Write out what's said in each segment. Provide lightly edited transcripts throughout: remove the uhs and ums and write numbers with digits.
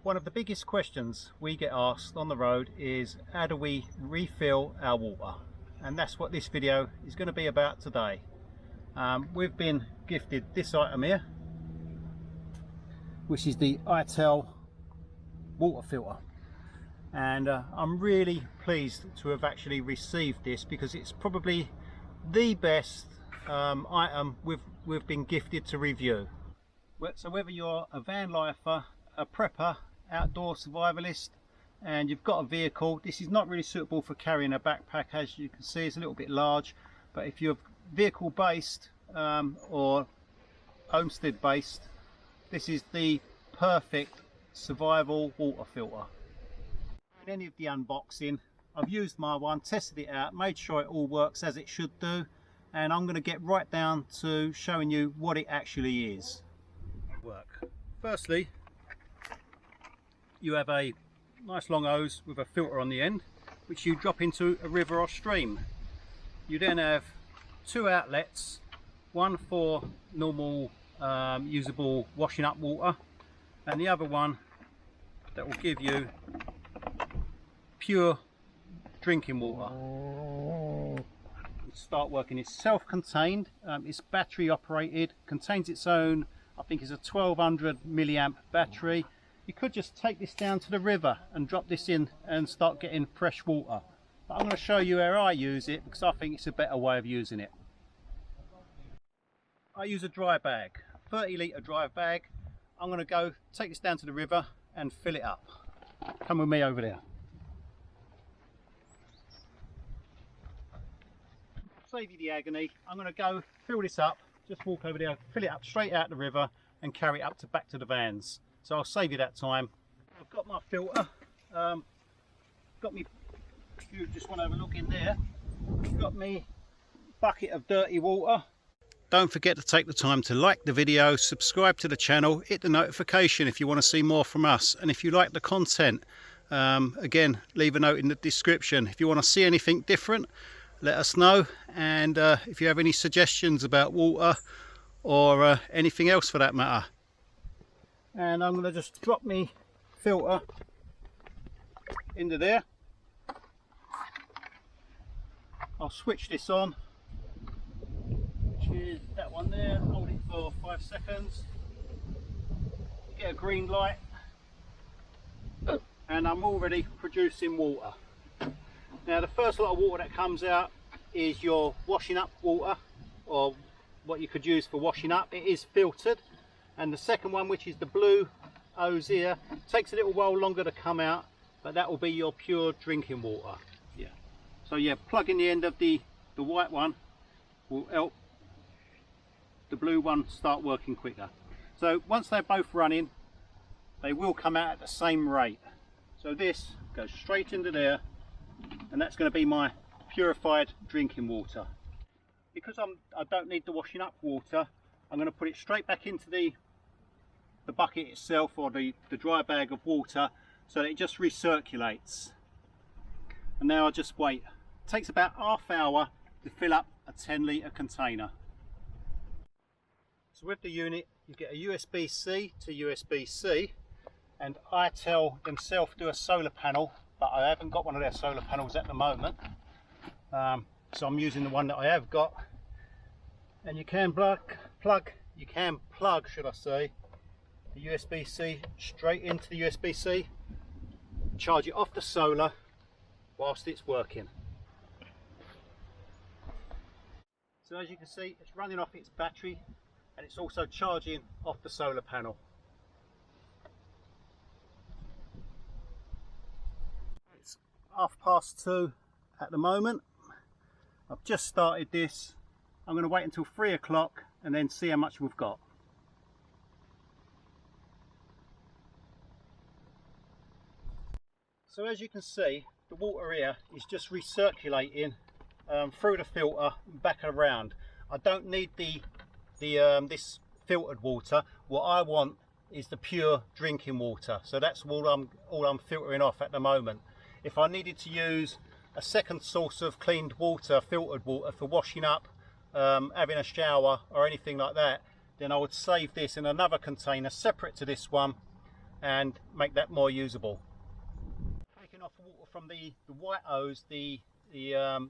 One of the biggest questions we get asked on the road is how do we refill our water, and that's what this video is going to be about today. We've been gifted this item here, which is the ITEL water filter, and I'm really pleased to have actually received this because it's probably the best item we've been gifted to review. So whether you're a van lifer, a prepper, outdoor survivalist, and you've got a vehicle, this is not really suitable for carrying a backpack. As you can see, it's a little bit large, but if you're vehicle based or homestead based, this is the perfect survival water filter. In any of the unboxing, I've used my one, tested it out, made sure it all works as it should do, and I'm going to get right down to showing you what it actually is. Firstly, you have a nice long hose with a filter on the end, which you drop into a river or stream. You then have two outlets, one for normal usable washing up water, and the other one that will give you pure drinking water. Start working. It's self-contained, it's battery operated, contains its own, I think it's a 1200 milliamp battery. You could just take this down to the river and drop this in and start getting fresh water. But I'm going to show you how I use it because I think it's a better way of using it. I use a dry bag, 30 litre dry bag. I'm going to go take this down to the river and fill it up. Come with me over there. Save you the agony. I'm going to go fill this up, just walk over there, fill it up straight out the river and carry it up to back to the vans. So I'll save you that time. I've got my filter, got me, if you just want to have a look in there, got me bucket of dirty water. Don't forget to take the time to like the video, subscribe to the channel, hit the notification if you want to see more from us, and if you like the content, again, leave a note in the description. If you want to see anything different, let us know, and if you have any suggestions about water or anything else for that matter. And I'm going to just drop me filter into there. I'll switch this on, which is that one there. Hold it for 5 seconds, get a green light, and I'm already producing water. Now the first lot of water that comes out is your washing up water, or what you could use for washing up. It is filtered. And the second one, which is the blue hose here, takes a little while longer to come out, but that will be your pure drinking water. Yeah. So yeah, plugging the end of the white one will help the blue one start working quicker. So once they're both running, they will come out at the same rate. So this goes straight into there, and that's going to be my purified drinking water. Because I don't need the washing up water, I'm going to put it straight back into the bucket itself, or the dry bag of water, so that it just recirculates. And now I just wait. It takes about half hour to fill up a 10 litre container. So with the unit you get a USB-C to USB-C, and ITEL themselves do a solar panel, but I haven't got one of their solar panels at the moment, so I'm using the one that I have got. And you can plug should I say, the USB-C straight into the USB-C, charge it off the solar whilst it's working. So as you can see, it's running off its battery, and it's also charging off the solar panel. It's 2:30 at the moment. I've just started this. I'm going to wait until 3 o'clock and then see how much we've got. So as you can see, the water here is just recirculating through the filter and back around. I don't need this filtered water. What I want is the pure drinking water. So that's all I'm filtering off at the moment. If I needed to use a second source of cleaned water, filtered water, for washing up, having a shower or anything like that, then I would save this in another container separate to this one, and make that more usable. Taking off water from the white hose, the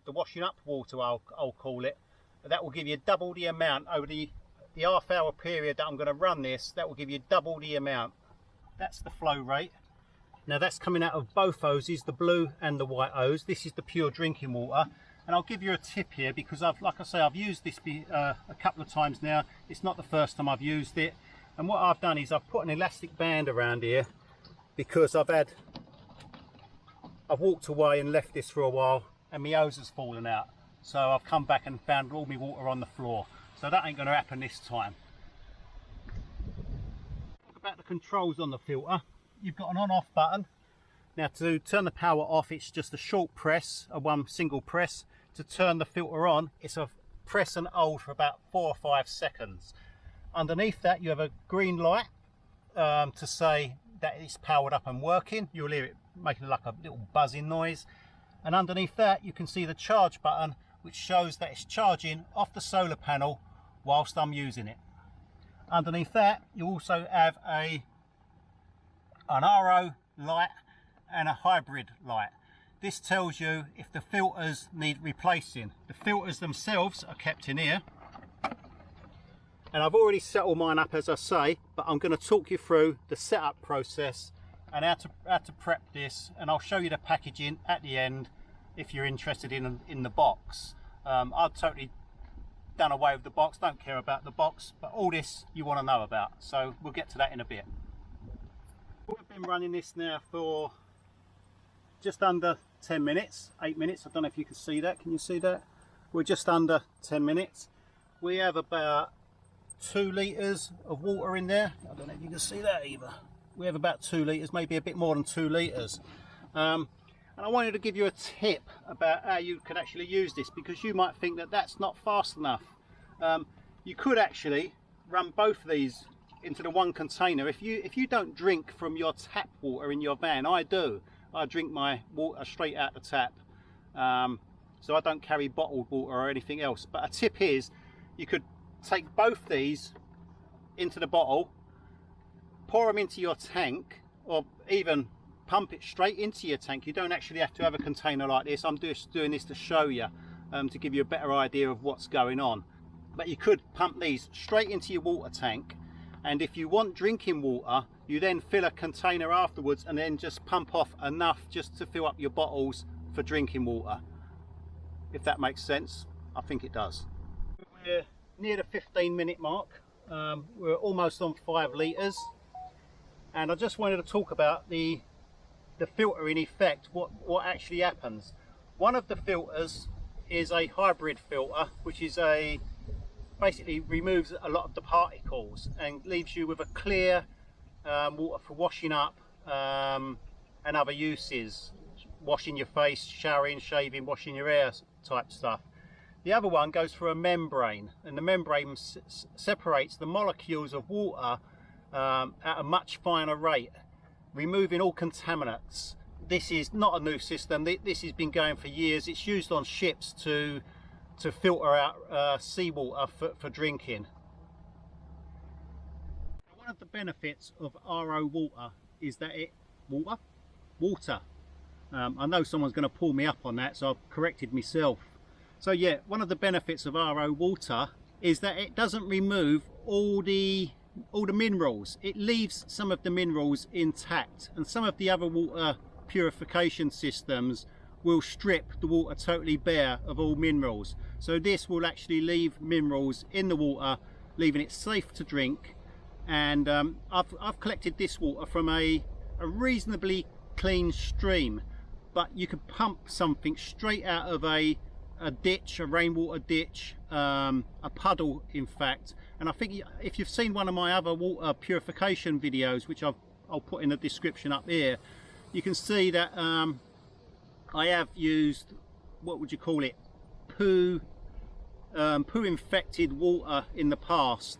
washing up water I'll call it, that will give you double the amount over the half-hour period that I'm going to run this. That will give you double the amount. That's the flow rate. Now that's coming out of both hoses, the blue and the white hose. This is the pure drinking water. And I'll give you a tip here, because like I say, I've used this a couple of times now. It's not the first time I've used it. And what I've done is I've put an elastic band around here, because I've walked away and left this for a while and my hose has fallen out. So I've come back and found all my water on the floor. So that ain't going to happen this time. Talk about the controls on the filter. You've got an on-off button. Now to turn the power off, it's just a short press, one single press. To turn the filter on, it's a press and hold for about 4 or 5 seconds. Underneath that you have a green light to say that it's powered up and working. You'll hear it making like a little buzzing noise. And underneath that you can see the charge button, which shows that it's charging off the solar panel whilst I'm using it. Underneath that you also have an RO light and a hybrid light. This tells you if the filters need replacing. The filters themselves are kept in here, and I've already set all mine up as I say, but I'm going to talk you through the setup process and how to prep this, and I'll show you the packaging at the end if you're interested in the box. I've totally done away with the box, don't care about the box, but all this you want to know about, so we'll get to that in a bit. We've been running this now for just under 10 minutes, 8 minutes. I don't know if you can see that. Can you see that? We're just under 10 minutes. We have about 2 litres of water in there. I don't know if you can see that either. We have about 2 litres, maybe a bit more than 2 litres. And I wanted to give you a tip about how you can actually use this, because you might think that that's not fast enough. You could actually run both of these into the one container. If you don't drink from your tap water in your van, I do. I drink my water straight out the tap, so I don't carry bottled water or anything else. But a tip is, you could take both these into the bottle, pour them into your tank, or even pump it straight into your tank. You don't actually have to have a container like this. I'm just doing this to show you, to give you a better idea of what's going on. But you could pump these straight into your water tank, and if you want drinking water, you then fill a container afterwards and then just pump off enough just to fill up your bottles for drinking water. If that makes sense. I think it does. We're near the 15-minute mark. We're almost on 5 litres, and I just wanted to talk about the filtering effect, what actually happens. One of the filters is a hybrid filter, which is basically removes a lot of the particles and leaves you with a clear water for washing up and other uses, washing your face, showering, shaving, washing your hair type stuff. The other one goes through a membrane, and the membrane separates the molecules of water at a much finer rate, removing all contaminants. This is not a new system. This has been going for years. It's used on ships to filter out seawater for drinking. One of the benefits of RO water is that water. I know someone's going to pull me up on that, so I've corrected myself. So yeah, one of the benefits of RO water is that it doesn't remove all the minerals. It leaves some of the minerals intact, and some of the other water purification systems will strip the water totally bare of all minerals. So this will actually leave minerals in the water, leaving it safe to drink. And I've collected this water from a reasonably clean stream, but you could pump something straight out of a ditch, a rainwater ditch, a puddle in fact. And I think if you've seen one of my other water purification videos, which I'll put in the description up here, you can see that I have used, what would you call it, poo infected water in the past.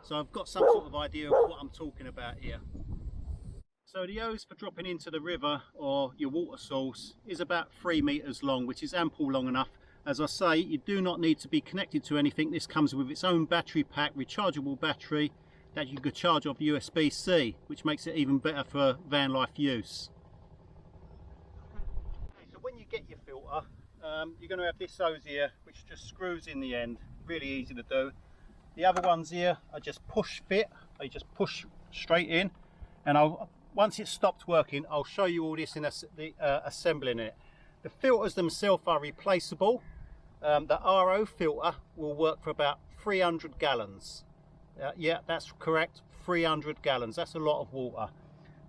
So I've got some sort of idea of what I'm talking about here. So the hose for dropping into the river or your water source is about 3 meters long, which is ample long enough. As I say, you do not need to be connected to anything. This comes with its own battery pack, rechargeable battery. that you could charge off USB-C, which makes it even better for van life use. So when you get your filter, you're going to have this hose here, which just screws in the end. Really easy to do. The other ones here are just push fit. They just push straight in, and once it stopped working, I'll show you all this in assembling it. The filters themselves are replaceable. The RO filter will work for about 300 gallons. Yeah, that's correct, 300 gallons. That's a lot of water.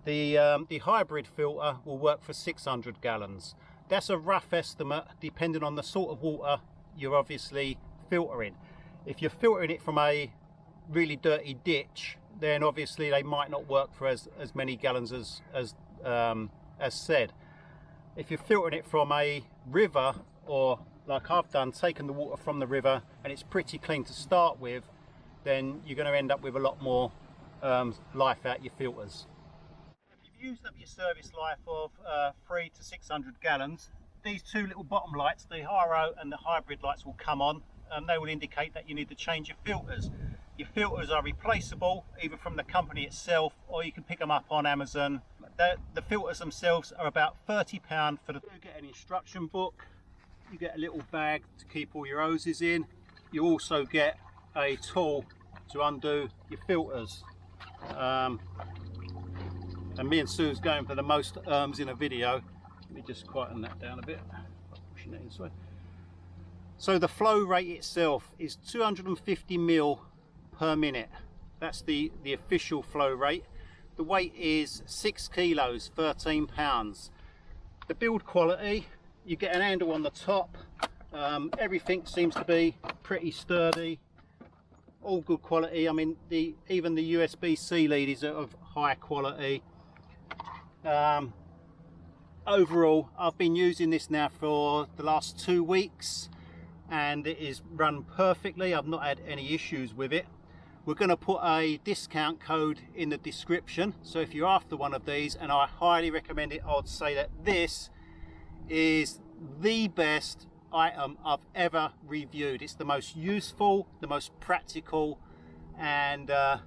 The hybrid filter will work for 600 gallons. That's a rough estimate depending on the sort of water you're obviously filtering. If you're filtering it from a really dirty ditch, then obviously they might not work for as many gallons as said. If you're filtering it from a river, or like I've done, taken the water from the river and it's pretty clean to start with, then you're going to end up with a lot more life out your filters. If you've used up your service life of 300 to 600 gallons, these two little bottom lights, the RO and the hybrid lights, will come on, and they will indicate that you need to change your filters. Your filters are replaceable either from the company itself, or you can pick them up on Amazon. The filters themselves are about £30 for the. You get an instruction book, you get a little bag to keep all your hoses in, you also get a tool to undo your filters. And me and Sue's going for the most in a video. Let me just quieten that down a bit, pushing that inside. So the flow rate itself is 250 mil per minute. That's the official flow rate. The weight is 6 kilos, 13 pounds. The build quality, you get an handle on the top. Everything seems to be pretty sturdy, all good quality. I mean, even the USB-C lead is of high quality. Overall, I've been using this now for the last 2 weeks, and it is run perfectly. I've not had any issues with it. We're going to put a discount code in the description, so if you're after one of these, and I highly recommend it, I would say that this is the best item I've ever reviewed. It's the most useful, the most practical, and I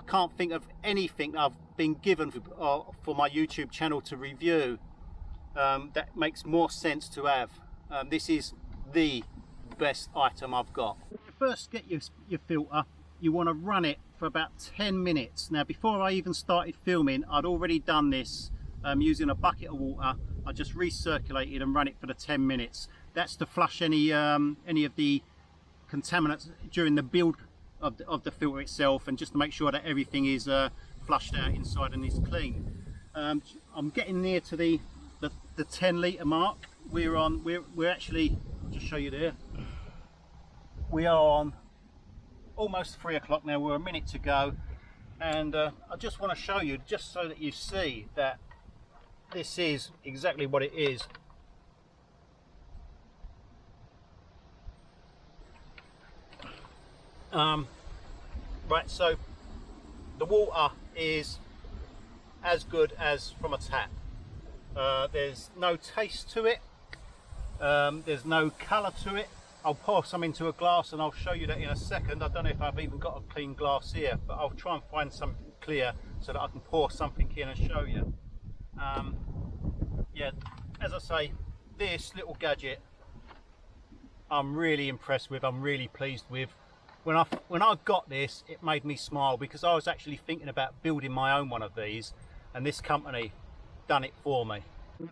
can't think of anything I've been given for my YouTube channel to review that makes more sense to have. This is the best item I've got. When you first get your filter, you want to run it for about 10 minutes. Now, before I even started filming, I'd already done this using a bucket of water. I just recirculated and run it for the 10 minutes. That's to flush any of the contaminants during the build of the filter itself, and just to make sure that everything is flushed out inside and is clean. I'm getting near to the 10 litre mark. We're actually, I'll just show you there. We are on almost 3 o'clock now. We're a minute to go, and I just want to show you, just so that you see that this is exactly what it is. Right, so the water is as good as from a tap. There's no taste to it, there's no colour to it. I'll pour some into a glass and I'll show you that in a second. I don't know if I've even got a clean glass here, but I'll try and find something clear so that I can pour something in and show you. Yeah, as I say, this little gadget I'm really impressed with, I'm really pleased with. When I got this, it made me smile, because I was actually thinking about building my own one of these, and this company done it for me.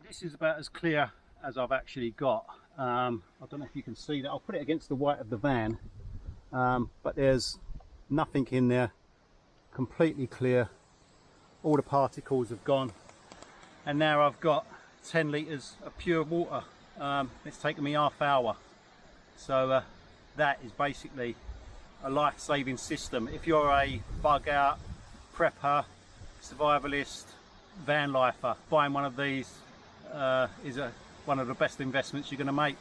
This is about as clear as I've actually got. I don't know if you can see that. I'll put it against the white of the van, but there's nothing in there, completely clear. All the particles have gone, and now I've got 10 litres of pure water. It's taken me half hour, so that is basically a life-saving system. If you're a bug out, prepper, survivalist, van lifer, buying one of these is one of the best investments you're going to make.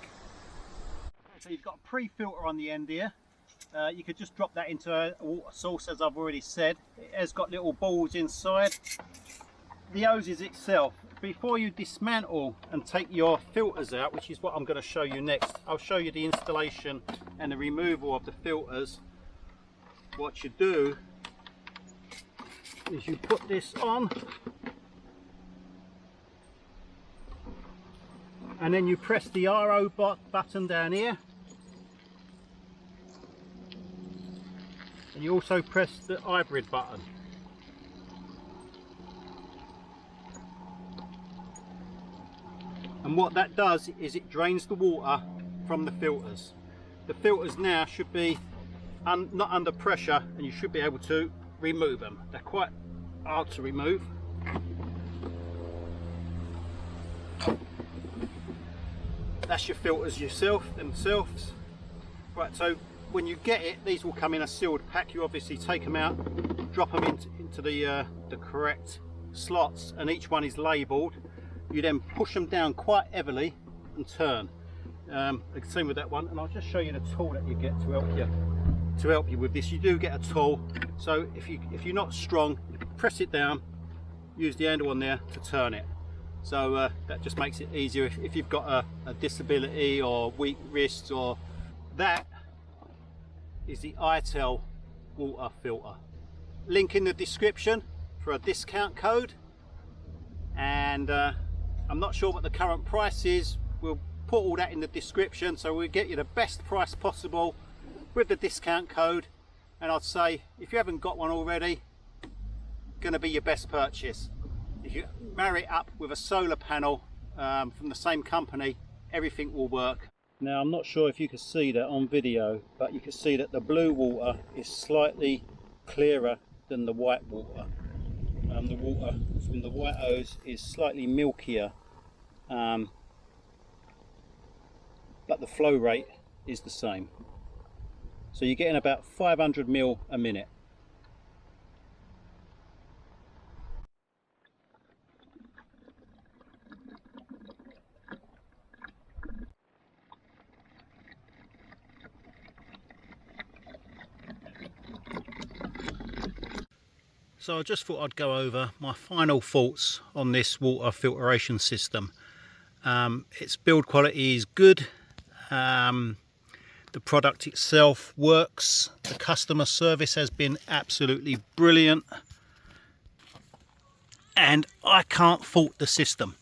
So you've got a pre-filter on the end here. You could just drop that into a water source, as I've already said. It has got little balls inside. The hoses itself, before you dismantle and take your filters out, which is what I'm going to show you next, I'll show you the installation and the removal of the filters. What you do is you put this on and then you press the RO button down here, and you also press the hybrid button. And what that does is it drains the water from the filters. The filters now should be not under pressure, and you should be able to remove them. They're quite hard to remove. That's your filters themselves. Right, so when you get it, these will come in a sealed pack. You obviously take them out, drop them into the correct slots, and each one is labelled. You then push them down quite heavily and turn. Same with that one, and I'll just show you the tool that you get to help you with this. You do get a tool, so if you're not strong, press it down, use the handle on there to turn it. So that just makes it easier if you've got a disability or weak wrists. Or that is the ITEL water filter. Link in the description for a discount code, and I'm not sure what the current price is. We'll put all that in the description, so we'll get you the best price possible with the discount code. And I'd say if you haven't got one already, going to be your best purchase. If you marry it up with a solar panel from the same company, everything will work. Now, I'm not sure if you can see that on video, but you can see that the blue water is slightly clearer than the white water. The water from the white hose is slightly milkier, but the flow rate is the same. So you're getting about 500 ml a minute. So I just thought I'd go over my final thoughts on this water filtration system. Its build quality is good. The product itself works. The customer service has been absolutely brilliant. And I can't fault the system.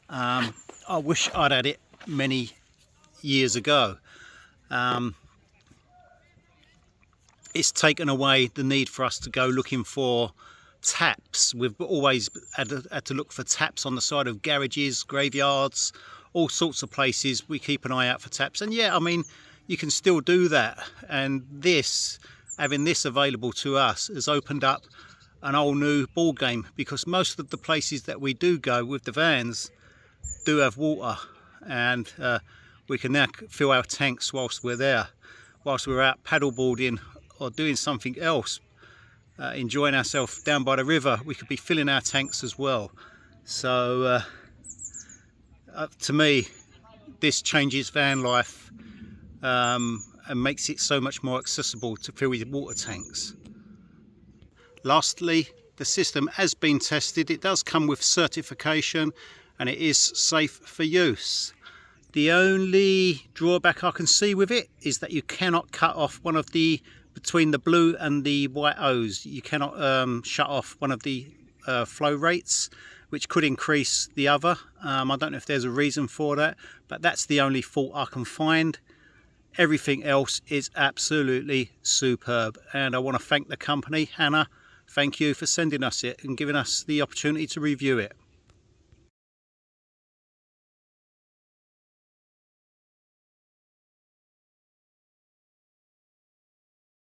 I wish I'd had it many years ago. It's taken away the need for us to go looking for taps. We've always had to look for taps on the side of garages, graveyards, all sorts of places. We keep an eye out for taps, and yeah, I mean, you can still do that. And this, having this available to us, has opened up an whole new ball game, because most of the places that we do go with the vans do have water, and we can now fill our tanks whilst we're there, whilst we're out paddleboarding or doing something else. Enjoying ourselves down by the river, we could be filling our tanks as well. So to me, this changes van life and makes it so much more accessible to fill your water tanks. Lastly, the system has been tested. It does come with certification and it is safe for use. The only drawback I can see with it is that you cannot cut off one of the, between the blue and the white hose, you cannot shut off one of the flow rates, which could increase the other. I don't know if there's a reason for that, but that's the only fault I can find. Everything else is absolutely superb, and I want to thank the company. Hannah, thank you for sending us it and giving us the opportunity to review it.